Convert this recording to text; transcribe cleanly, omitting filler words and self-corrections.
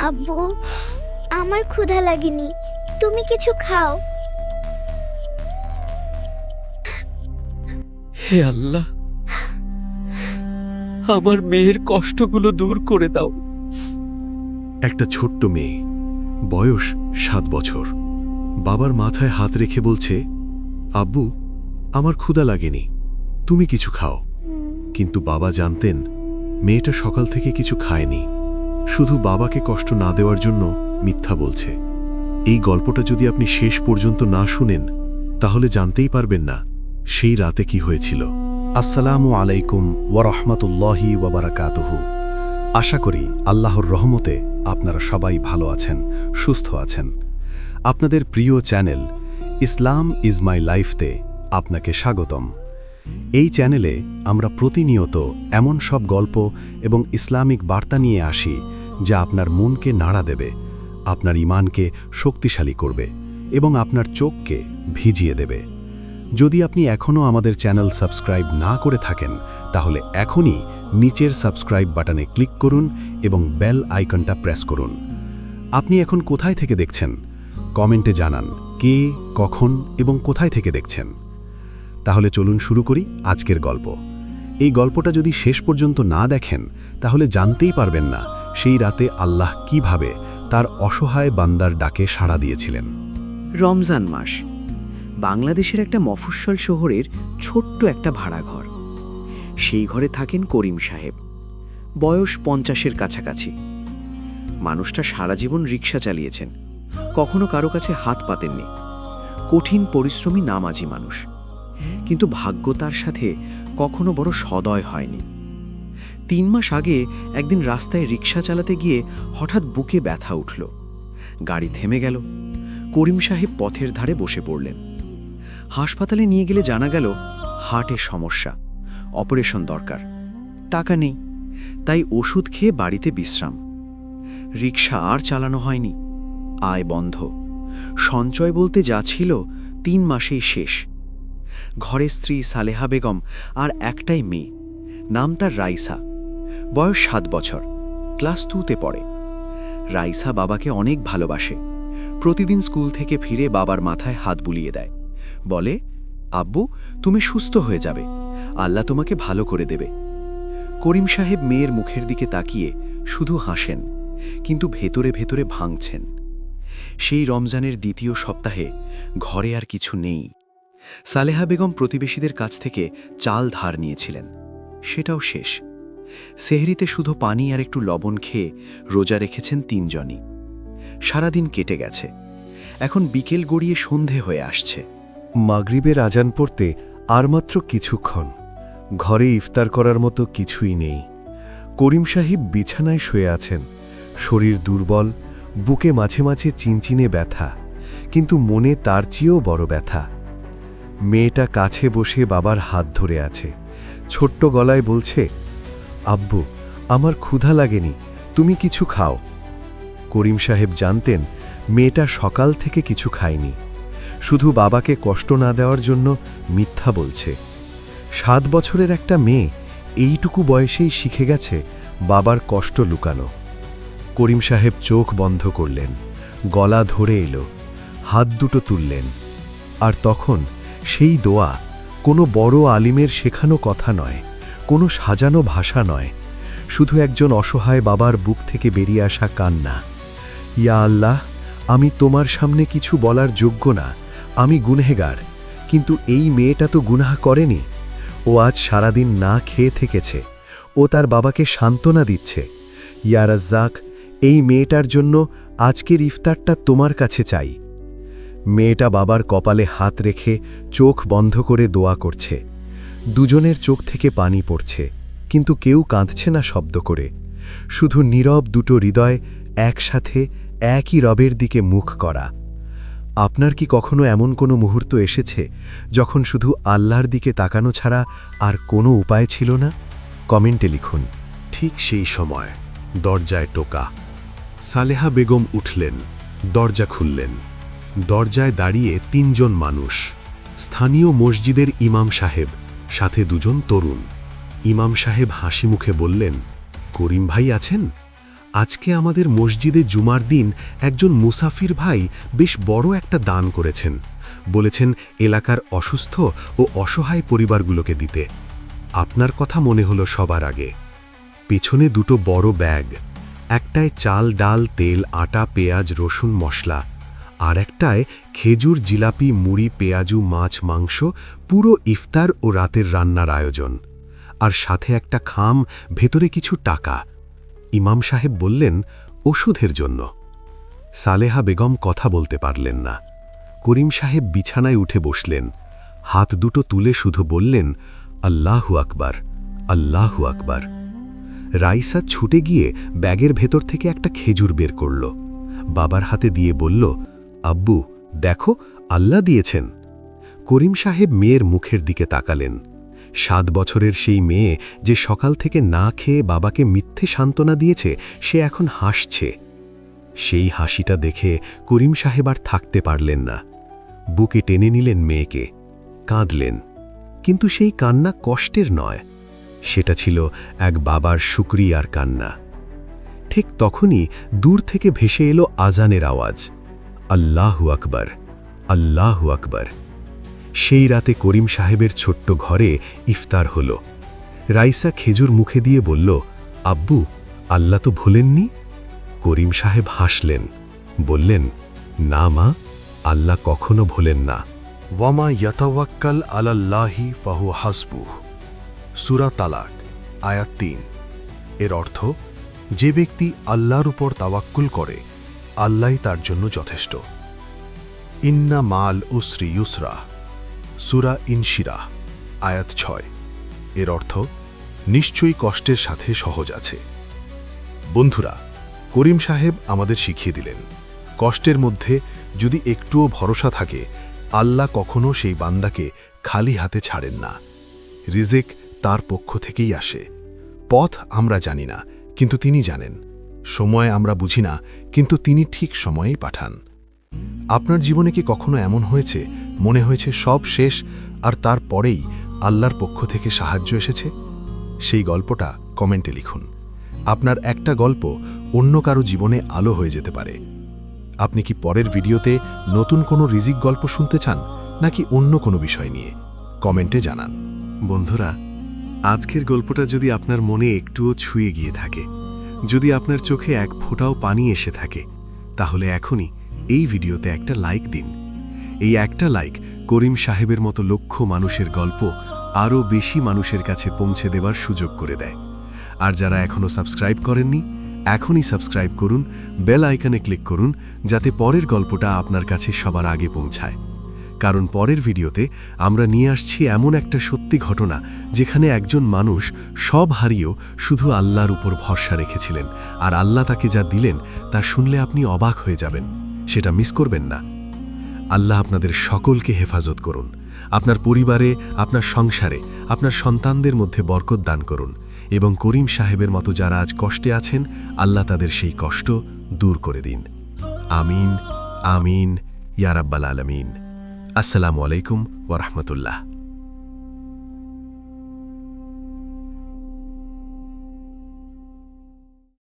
আব্বু, আমার ক্ষুধা লাগেনি, তুমি কিছু খাও। হে আল্লাহ, আমার মেয়ের কষ্টগুলো দূর করে দাও। একটা ছোট্ট মেয়ে, বয়স 7 বছর, বাবার মাথায় হাত রেখে বলছে, আব্বু, আমার ক্ষুধা লাগেনি, তুমি কিছু খাও। কিন্তু বাবা জানতেন মেয়েটা সকাল থেকে কিছু খায়নি, শুধু বাবাকে কষ্ট না দেওয়ার জন্য মিথ্যা বলছে। এই গল্পটা যদি আপনি শেষ পর্যন্ত না শুনেন তাহলে জানতেই পারবেন না সেই রাতে কি হয়েছিল। আসসালামু আলাইকুম ওয়ারহমাতুল্লাহি ওয়াবারাকাতুহু। আশা করি আল্লাহর রহমতে আপনারা সবাই ভালো আছেন, সুস্থ আছেন। আপনাদের প্রিয় চ্যানেল ইসলাম ইজ মাই লাইফতে আপনাকে স্বাগতম। এই চ্যানেলে আমরা প্রতিনিয়ত এমন সব গল্প এবং ইসলামিক বার্তা নিয়ে আসি যা আপনার মনকে নাড়া দেবে, আপনার ঈমানকে শক্তিশালী করবে এবং আপনার চোখকে ভিজিয়ে দেবে। যদি আপনি এখনও আমাদের চ্যানেল সাবস্ক্রাইব না করে থাকেন তাহলে এখনই নিচের সাবস্ক্রাইব বাটনে ক্লিক করুন এবং বেল আইকনটা প্রেস করুন। আপনি এখন কোথায় থেকে দেখছেন? কমেন্টে জানান কে, কখন এবং কোথায় থেকে দেখছেন। তাহলে চলুন শুরু করি আজকের গল্প। এই গল্পটা যদি শেষ পর্যন্ত না দেখেন তাহলে জানতেই পারবেন না সেই রাতে আল্লাহ কিভাবে তার অসহায় বান্দার ডাকে সাড়া দিয়েছিলেন। রমজান মাস, বাংলাদেশের একটা মফস্বল শহরের ছোট্ট একটা ভাড়াঘর। সেই ঘরে থাকেন করিম সাহেব, বয়স 50-এর কাছাকাছি। মানুষটা সারা জীবন রিক্সা চালিয়েছেন, কখনো কারো কাছে হাত পাতেননি। কঠিন পরিশ্রমী নামাজি মানুষ, কিন্তু ভাগ্য তার সাথে কখনো বড় সদয় হয়নি। 3 মাস আগে একদিন রাস্তায় রিক্সা চালাতে গিয়ে হঠাৎ বুকে ব্যথা উঠল। গাড়ি থেমে গেল। করিম সাহেব পথের ধারে বসে পড়লেন। হাসপাতালে নিয়ে গেলে জানা গেল হার্টের সমস্যা, অপারেশন দরকার। টাকা নেই, তাই ওষুধ খেয়ে বাড়িতে বিশ্রাম। রিক্সা আর চালানো হয়নি, আয় বন্ধ। সঞ্চয় বলতে যা ছিল 3 মাসেই শেষ। ঘরে স্ত্রী সালেহা বেগম আর একটাই মেয়ে, নাম তার রাইসা। বয়স 7 বছর, ক্লাস 2তে পড়ে। রাইসা বাবাকে অনেক ভালোবাসে। প্রতিদিন স্কুল থেকে ফিরে বাবার মাথায় হাত বুলিয়ে দেয়, বলে, আব্বু, তুমি সুস্থ হয়ে যাবে, আল্লাহ তোমাকে ভালো করে দেবে। করিম সাহেব মেয়ের মুখের দিকে তাকিয়ে শুধু হাসেন, কিন্তু ভেতরে ভেতরে ভাঙছেন। সেই রমজানের 2য় সপ্তাহে ঘরে আর কিছু নেই। সালেহা বেগম প্রতিবেশীদের কাছ থেকে চাল ধার নিয়েছিলেন, সেটাও শেষ। সেহরিতে শুধু পানি আর একটু লবণ খেয়ে রোজা রেখেছেন 3 জনই। সারাদিন কেটে গেছে, এখন বিকেল গড়িয়ে সন্ধে হয়ে আসছে। মাগরিবের আজান পড়তে আর মাত্র কিছুক্ষণ। ঘরে ইফতার করার মতো কিছুই নেই। করিম সাহেব বিছানায় শুয়ে আছেন, শরীর দুর্বল, বুকে মাঝে মাঝে চিনচিনে ব্যথা, কিন্তু মনে তার চেয়েও বড় ব্যথা। মেয়েটা কাছে বসে বাবার হাত ধরে আছে, ছোট্ট গলায় বলছে, আব্বু, আমার ক্ষুধা লাগেনি, তুমি কিছু খাও। করিম সাহেব জানতেন মেয়েটা সকাল থেকে কিছু খায়নি, শুধু বাবাকে কষ্ট না দেওয়ার জন্য মিথ্যা বলছে। 7 বছরের একটা মেয়ে এইটুকু বয়সেই শিখে গেছে বাবার কষ্ট লুকানো। করিম সাহেব চোখ বন্ধ করলেন, গলা ধরে এলো, হাত দুটো তুললেন। আর তখন সেই দোয়া, কোনো বড় আলিমের শেখানো কথা নয়, কোনো সাজানো ভাষা নয়, শুধু একজন অসহায় বাবার বুক থেকে বেরিয়ে আসা কান্না। ইয়া আল্লাহ, আমি তোমার সামনে কিছু বলার যোগ্য না, আমি গুনহেগার, কিন্তু এই মেয়েটা তো গুনাহ করেনি। ও আজ সারাদিন না খেয়ে থেকেছে, ও তার বাবাকে সান্ত্বনা দিচ্ছে। ইয়া রাজ্জাক, এই মেয়েটার জন্য আজকের ইফতারটা তোমার কাছে চাই। মেয়েটা বাবার কপালে হাত রেখে চোখ বন্ধ করে দোয়া করছে। দুজনের চোখ থেকে পানি পড়ছে, কিন্তু কেউ কাঁদছে না শব্দ করে, শুধু নীরব দুটো হৃদয় একসাথে একই রবের দিকে মুখ করা। আপনার কি কখনো এমন কোনো মুহূর্ত এসেছে যখন শুধু আল্লাহর দিকে তাকানো ছাড়া আর কোনো উপায় ছিল না? কমেন্টে লিখুন। ঠিক সেই সময় দরজায় টোকা। সালেহা বেগম উঠলেন, দরজা খুললেন। দরজায় দাঁড়িয়ে 3 জন মানুষ, স্থানীয় মসজিদের ইমাম সাহেব, সাথে 2 জন তরুণ। ইমাম সাহেব হাসি মুখে বললেন, করিম ভাই আছেন? আজকে আমাদের মসজিদে জুমার দিন একজন মুসাফির ভাই বেশ বড় একটা দান করেছেন। বলেছেন এলাকার অসুস্থ ও অসহায় পরিবারগুলোকে দিতে। আপনার কথা মনে হলো সবার আগে। পিছনে দুটো বড় ব্যাগ, একটায় চাল, ডাল, তেল, আটা, পেঁয়াজ, রসুন, মশলা, আর একটায় খেজুর, জিলাপি, মুড়ি, পেঁয়াজু, মাছ, মাংস, পুরো ইফতার ও রাতের রান্নার আয়োজন। আর সাথে একটা খাম, ভেতরে কিছু টাকা। ইমাম সাহেব বললেন, ওষুধের জন্য। সালেহা বেগম কথা বলতে পারলেন না। করিম সাহেব বিছানায় উঠে বসলেন, হাত দুটো তুলে শুধু বললেন, আল্লাহু আকবার, আল্লাহু আকবার। রাইসা ছুটে গিয়ে ব্যাগের ভেতর থেকে একটা খেজুর বের করল, বাবার হাতে দিয়ে বলল, আব্বু দেখো, আল্লাহ দিয়েছেন। করিম সাহেব মেয়ের মুখের দিকে তাকালেন। 7 বছরের সেই মেয়ে যে সকাল থেকে না খেয়ে বাবাকে মিথ্যে সান্ত্বনা দিয়েছে, সে এখন হাসছে। সেই হাসিটা দেখে করিম সাহেব আর থাকতে পারলেন না। বুকে টেনে নিলেন মেয়েকে, কাঁদলেন। কিন্তু সেই কান্না কষ্টের নয়, সেটা ছিল এক বাবার শুকরিয়ার কান্না। ঠিক তখনই দূর থেকে ভেসে এলো আজানের আওয়াজ, আল্লাহু আকবার, আল্লাহু আকবার। সেই রাতে করিম সাহেবের ছোট্ট ঘরে ইফতার হল। রাইসা খেজুর মুখে দিয়ে বলল, আব্বু আল্লাহ তো ভুলেননি? করিম সাহেব হাসলেন, বললেন, না মা, আল্লাহ কখনো ভোলেন না। ওয়ামা ইয়াতাওয়াক্কাল আলাল্লাহি ফাহু হাসবুহ, সূরা তালাক, আয়াত 3। এর অর্থ, যে ব্যক্তি আল্লাহর উপর তাওয়াক্কুল করে, আল্লাহই তার জন্য যথেষ্ট। ইন্না মাল উসরি ইউসরা, সূরা ইনশিরাহ, আয়াত 6। এর অর্থ, নিশ্চয়ই কষ্টের সাথে সহজ আছে। বন্ধুরা, করিম সাহেব আমাদের শিখিয়ে দিলেন, কষ্টের মধ্যে যদি একটুও ভরসা থাকে, আল্লাহ কখনো সেই বান্দাকে খালি হাতে ছাড়েন না। রিজিক তার পক্ষ থেকেই আসে। পথ আমরা জানি না, কিন্তু তিনি জানেন। সময় আমরা বুঝি না, কিন্তু তিনি ঠিক সময়েই পাঠান। আপনার জীবনে কি কখনো এমন হয়েছে, মনে হয়েছে সব শেষ, আর তারপরেই আল্লাহর পক্ষ থেকে সাহায্য এসেছে? সেই গল্পটা কমেন্টে লিখুন। আপনার একটা গল্প অন্য কারো জীবনে আলো হয়ে যেতে পারে। আপনি কি পরের ভিডিওতে নতুন কোনো রিজিক গল্প শুনতে চান, নাকি অন্য কোনো বিষয় নিয়ে? কমেন্টে জানান। বন্ধুরা, আজকের গল্পটা যদি আপনার মনে একটুও ছুঁয়ে গিয়ে থাকে, যদি আপনার চোখে এক ফোঁটাও পানি এসে থাকে, তাহলে এখনই এই ভিডিওতে একটা লাইক দিন। এই একটা লাইক করিম সাহেবের মতো লক্ষ মানুষের গল্প আরও বেশি মানুষের কাছে পৌঁছে দেবার সুযোগ করে দেয়। আর যারা এখনও সাবস্ক্রাইব করেননি, এখনই সাবস্ক্রাইব করুন, বেল আইকনে ক্লিক করুন, যাতে পরের গল্পটা আপনার কাছে সবার আগে পৌঁছায়। কারণ পরের ভিডিওতে আমরা নিয়ে আসছি এমন একটা সত্যি ঘটনা, যেখানে একজন মানুষ সব হারিয়েও শুধু আল্লাহর উপর ভরসা রেখেছিলেন, আর আল্লাহ তাকে যা দিলেন তা শুনলে আপনি অবাক হয়ে যাবেন। সেটা মিস করবেন না। আল্লাহ আপনাদের সকলকে হেফাজত করুন। আপনার পরিবারে, আপনার সংসারে, আপনার সন্তানদের মধ্যে বরকত দান করুন, এবং করিম সাহেবের মতো যারা আজ কষ্টে আছেন, আল্লাহ তাদের সেই কষ্ট দূর করে দিন। আমিন, আমিন, ইয়া রাব্বাল আলামিন। আসসালামু আলাইকুম ওয়া রাহমাতুল্লাহ।